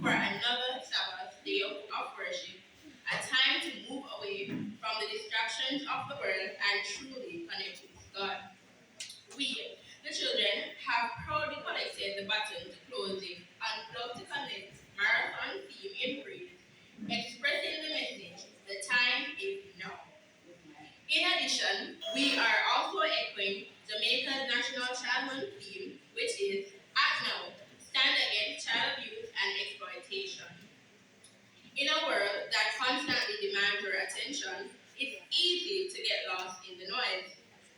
for another Sabbath day of worship, a time to move away from the distractions of the world and truly connect with God. We, the children, have proudly collected the baton to close the Unplugged to Connect marathon theme in praise, expressing the message, the time is now. In addition, we are also echoing Jamaica's national childhood theme, which is Act Now, Stand Against Child Abuse and Exploitation. In a world that constantly demands your attention, it's easy to get lost in the noise.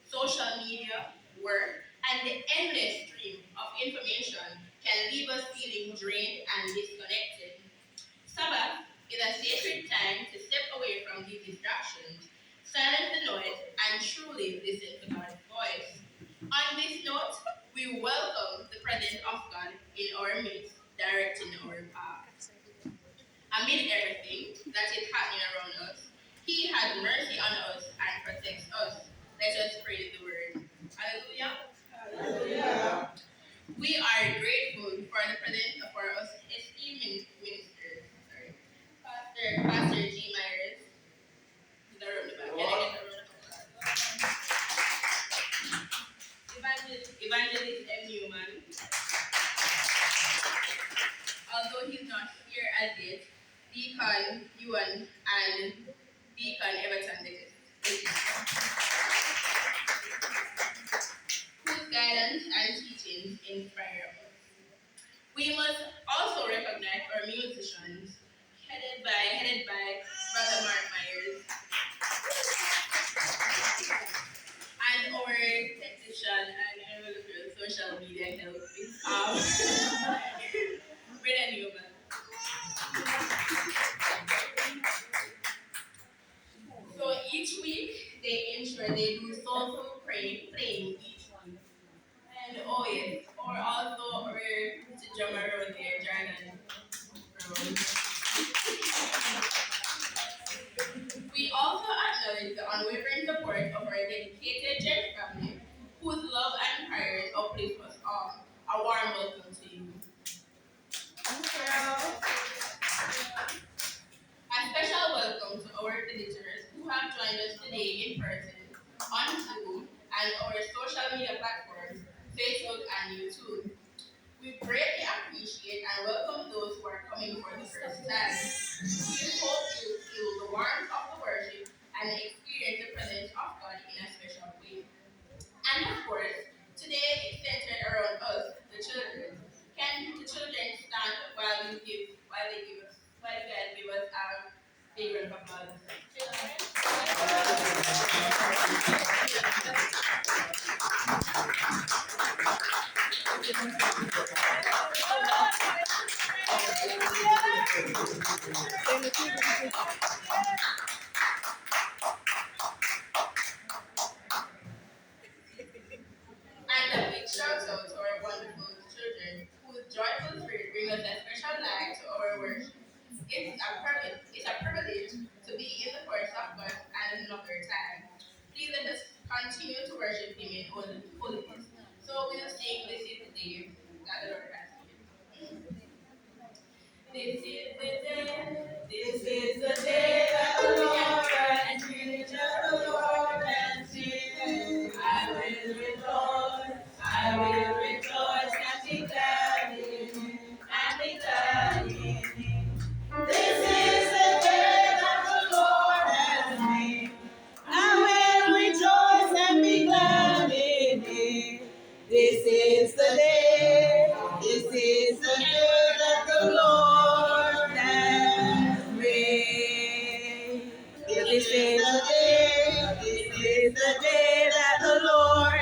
Social media, work, and the endless stream of information can leave us feeling drained and disconnected. Sabbath is a sacred time to step away from these distractions, silence the noise, and truly listen to God's voice. On this note, we welcome the presence of God in our midst, directing our path. Amid everything that is happening around us, He has mercy on us and protects us. Let us pray the word. Hallelujah. Hallelujah. We are grateful for the presence of our esteemed ministers. Pastor G. Myers. The room the back. Can I get the room? Evangelist M. Newman. Although he's not here as yet, Deacon Ewan and Deacon Everton Whose guidance and teachings inspire us. We must also recognize our musicians, headed by Brother Mark Myers, and our technician and social media help with Brenda Newman. So each week they ensure they do soulful playing each one. And oh yes, or also to drum around there, Jordan. We also acknowledge the unwavering support of our dedicated church family, whose love and prayers uplift us all. A warm welcome to you. A special welcome to our visitors who have joined us today in person, on Zoom, and our social media platforms, Facebook and YouTube. We greatly appreciate and welcome those who are coming for the first time. We hope you feel the warmth of the worship and experience the presence of God in a special way. And of course, today is centered around us, the children. Can the children stand while you guys give us a big round of applause? Children. And a big shout out to our wonderful children whose joyful spirit brings us a special light to our worship. It's a privilege to be in the courts of God and another time. Please let us continue to worship Him in holiness. So we'll sing This is the day that the Lord has made. This is the day that the Lord has made. The Lord has made. I will rejoice and be glad in it, and be glad in it. This is the day that the Lord has made. I will rejoice and be glad in it. This is the day that the Lord has made. This is the day that the Lord